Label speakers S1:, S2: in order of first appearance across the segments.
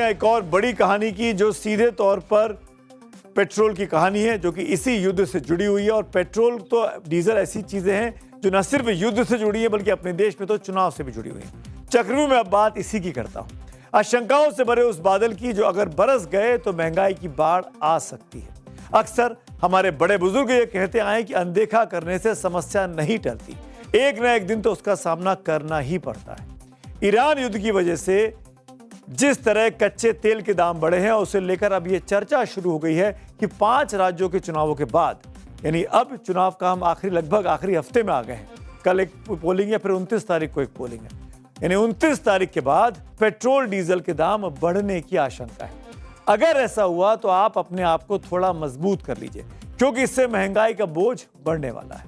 S1: एक और बड़ी कहानी की जो सीधे तौर पर पेट्रोल की कहानी है, जो कि इसी युद्ध से जुड़ी हुई है। और पेट्रोल तो डीजल ऐसी चीजें हैं जो न सिर्फ युद्ध से जुड़ी है बल्कि अपने देश में तो चुनाव से भी जुड़ी हुई है। चक्रव्यूह में अब बात इसी की करता हूं, आशंकाओं से भरे उस बादल की जो अगर बरस गए तो महंगाई की बाढ़ आ सकती है। अक्सर हमारे बड़े बुजुर्ग ये कहते आए कि अनदेखा करने से समस्या नहीं टलती, एक न एक दिन तो उसका सामना करना ही पड़ता है। ईरान युद्ध की वजह से जिस तरह कच्चे तेल के दाम बढ़े हैं, उसे लेकर अब यह चर्चा शुरू हो गई है कि 5 राज्यों के चुनावों के बाद, यानी अब चुनाव का हम लगभग आखिरी हफ्ते में आ गए हैं। कल एक पोलिंग है, फिर 29 तारीख को एक पोलिंग है, यानी 29 तारीख के बाद पेट्रोल डीजल के दाम बढ़ने की आशंका है। अगर ऐसा हुआ तो आप अपने आप को थोड़ा मजबूत कर लीजिए, क्योंकि इससे महंगाई का बोझ बढ़ने वाला है।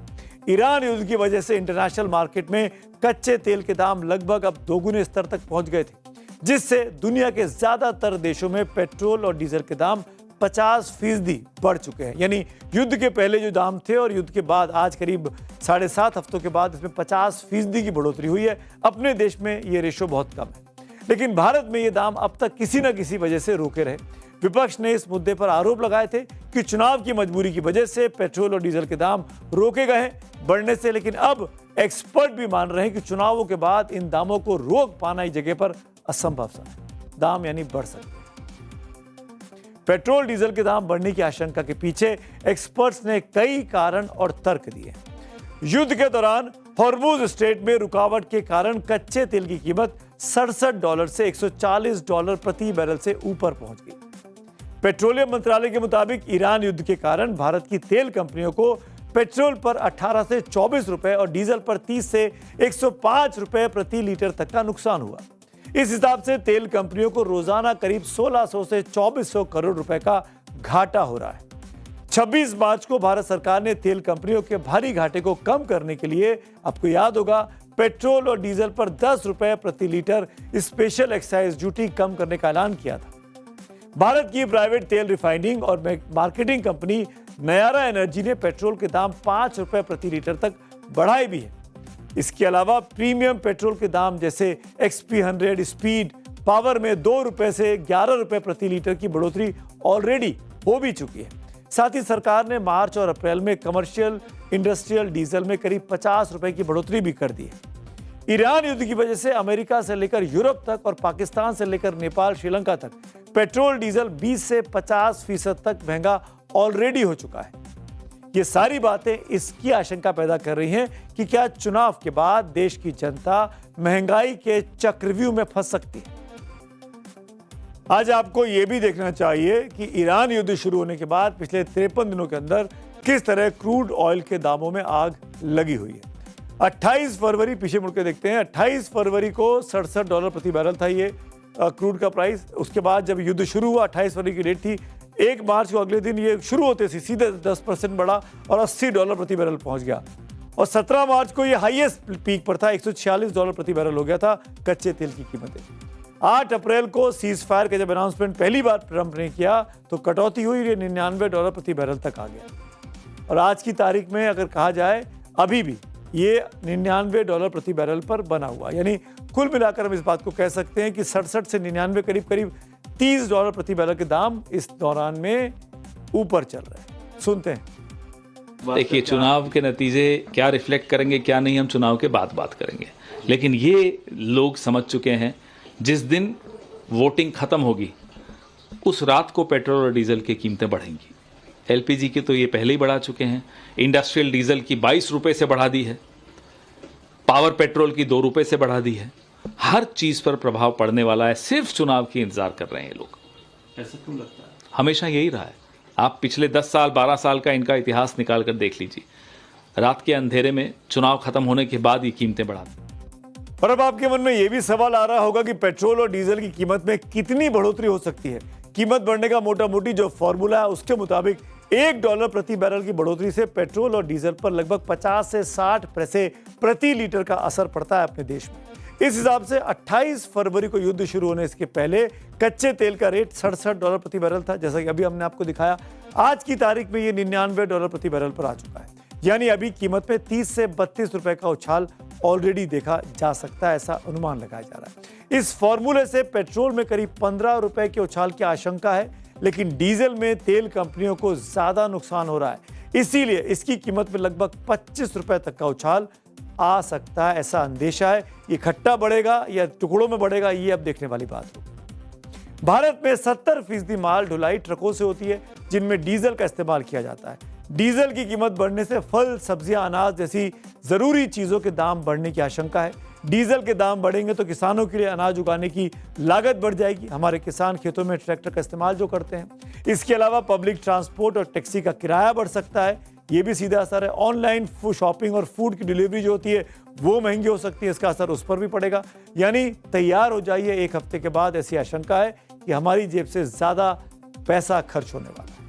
S1: ईरान युद्ध की वजह से इंटरनेशनल मार्केट में कच्चे तेल के दाम लगभग अब दोगुने स्तर तक पहुंच गए थे, जिससे दुनिया के ज्यादातर देशों में पेट्रोल और डीजल के दाम 50% बढ़ चुके हैं। यानी युद्ध के पहले जो दाम थे और युद्ध के बाद आज करीब 7.5 हफ्तों के बाद इसमें 50% की बढ़ोतरी हुई है। अपने देश में ये रेशो बहुत कम है, लेकिन भारत में ये दाम अब तक किसी न किसी वजह से रोके रहे। विपक्ष ने इस मुद्दे पर आरोप लगाए थे कि चुनाव की मजबूरी की वजह से पेट्रोल और डीजल के दाम रोके गए हैं बढ़ने से, लेकिन अब एक्सपर्ट भी मान रहे हैं कि चुनावों के बाद इन दामों को रोक पाना इस जगह पर असंभव सा है। दाम यानी बढ़ सकते हैं। पेट्रोल डीजल के दाम बढ़ने की आशंका के पीछे एक्सपर्ट्स ने कई कारण और तर्क दिए। युद्ध के दौरान हॉर्मुज स्ट्रेट में रुकावट के कारण कच्चे तेल की कीमत $67 से $140 प्रति बैरल से ऊपर पहुंच गई। पेट्रोलियम मंत्रालय के मुताबिक ईरान युद्ध के कारण भारत की तेल कंपनियों को पेट्रोल पर 18 से 24 रुपए और डीजल पर 30 से 105 रुपए प्रति लीटर तक का नुकसान हुआ। इस हिसाब से तेल कंपनियों को रोजाना करीब 1600 से 2400 करोड़ रुपए का घाटा हो रहा है। 26 मार्च को भारत सरकार ने तेल कंपनियों के भारी घाटे को कम करने के लिए, आपको याद होगा, पेट्रोल और डीजल पर 10 रुपए प्रति लीटर स्पेशल एक्साइज ड्यूटी कम करने का ऐलान किया था। भारत की प्राइवेट तेल रिफाइनिंग और मार्केटिंग कंपनी नयारा एनर्जी ने पेट्रोल के दाम 5 रुपए प्रति लीटर तक बढ़ाए भी हैं। इसके अलावा प्रीमियम पेट्रोल के दाम जैसे XP100 स्पीड पावर में 2 रुपए से 11 रुपए प्रति लीटर की बढ़ोतरी ऑलरेडी हो भी चुकी है। साथ ही सरकार ने मार्च और अप्रैल में कमर्शियल इंडस्ट्रियल डीजल में करीब 50 रुपए की बढ़ोतरी भी कर दी है। ईरान युद्ध की वजह से अमेरिका से लेकर यूरोप तक और पाकिस्तान से लेकर नेपाल श्रीलंका तक पेट्रोल डीजल 20 से 50% तक महंगा ऑलरेडी हो चुका है। ये सारी बातें इसकी आशंका पैदा कर रही हैं कि क्या चुनाव के बाद देश की जनता महंगाई के चक्रव्यूह में फंस सकती है। आज आपको यह भी देखना चाहिए कि ईरान युद्ध शुरू होने के बाद पिछले 53 दिनों के अंदर किस तरह क्रूड ऑयल के दामों में आग लगी हुई है। 28 फरवरी पीछे मुड़कर देखते हैं, 28 फरवरी को $67 प्रति बैरल था ये क्रूड का प्राइस। उसके बाद जब युद्ध शुरू हुआ, 28 फरवरी की डेट थी, 1 मार्च को अगले दिन ये शुरू होते से सीधे 10% बढ़ा और $80 प्रति बैरल पहुंच गया। और 17 मार्च को ये हाईएस्ट पीक पर था, $146 प्रति बैरल हो गया था कच्चे तेल की कीमतें। 8 अप्रैल को सीज फायर का जब अनाउंसमेंट पहली बार ट्रंप ने किया तो कटौती हुई, ये $99 प्रति बैरल तक आ गया। और आज की तारीख में अगर कहा जाए अभी भी ये $99 प्रति बैरल पर बना हुआ, यानी कुल मिलाकर हम इस बात को कह सकते हैं कि 67 से 99 करीब $30 प्रति बैरल के दाम इस दौरान में ऊपर चल रहे हैं। सुनते हैं।
S2: देखिए, चुनाव के नतीजे क्या रिफ्लेक्ट करेंगे क्या नहीं, हम चुनाव के बाद बात करेंगे, लेकिन ये लोग समझ चुके हैं जिस दिन वोटिंग खत्म होगी उस रात को पेट्रोल और डीजल की कीमतें बढ़ेंगी। LPG की तो ये पहले ही बढ़ा चुके हैं, इंडस्ट्रियल डीजल की 22 रुपए से बढ़ा दी है, पावर पेट्रोल की 2 रुपए से बढ़ा दी है। हर चीज पर प्रभाव पड़ने वाला है, सिर्फ चुनाव की इंतजार कर रहे हैं ये लोग।
S3: ऐसा क्यों लगता है?
S2: हमेशा यही रहा है। आप पिछले 10 साल 12 साल का इनका इतिहास निकाल कर देख लीजिए, रात के अंधेरे में चुनाव खत्म होने के बाद ये कीमतें बढ़ा दी।
S1: और अब आपके मन में यह भी सवाल आ रहा होगा कि पेट्रोल और डीजल की कीमत में कितनी बढ़ोतरी हो सकती है। कीमत बढ़ने का मोटा मोटी जो फॉर्मूला है उसके मुताबिक $1 प्रति बैरल की बढ़ोतरी से पेट्रोल और डीजल पर लगभग 50 से 60 पैसे प्रति लीटर का असर पड़ता है अपने देश में। इस हिसाब से 28 फरवरी को युद्ध शुरू होने इसके पहले कच्चे तेल का रेट $67 प्रति बैरल था, जैसा कि अभी हमने आपको दिखाया। आज की तारीख में ये $99 प्रति बैरल पर आ चुका है, यानी अभी कीमत में 30 से 32 रुपए का उछाल ऑलरेडी देखा जा सकता है, ऐसा अनुमान लगाया जा रहा है। इस फॉर्मूले से पेट्रोल में करीब 15 रुपए के उछाल की आशंका है, लेकिन डीजल में तेल कंपनियों को ज्यादा नुकसान हो रहा है, इसीलिए इसकी कीमत में लगभग 25 रुपए तक का उछाल आ सकता है, ऐसा अंदेशा है। ये इकट्ठा बढ़ेगा या टुकड़ों में बढ़ेगा, ये अब देखने वाली बात होगी। भारत में 70% माल ढुलाई ट्रकों से होती है, जिनमें डीजल का इस्तेमाल किया जाता है। डीजल की कीमत बढ़ने से फल, सब्जियां, अनाज जैसी जरूरी चीजों के दाम बढ़ने की आशंका है। डीजल के दाम बढ़ेंगे तो किसानों के लिए अनाज उगाने की लागत बढ़ जाएगी। हमारे किसान खेतों में ट्रैक्टर का इस्तेमाल जो करते हैं, इसके अलावा पब्लिक ट्रांसपोर्ट और टैक्सी का किराया बढ़ सकता है, ये भी सीधा असर है। ऑनलाइन शॉपिंग और फूड की डिलीवरी जो होती है वो महंगी हो सकती है, इसका असर उस पर भी पड़ेगा। यानी तैयार हो जाइए, एक हफ्ते के बाद ऐसी आशंका है कि हमारी जेब से ज्यादा पैसा खर्च होने वाला है।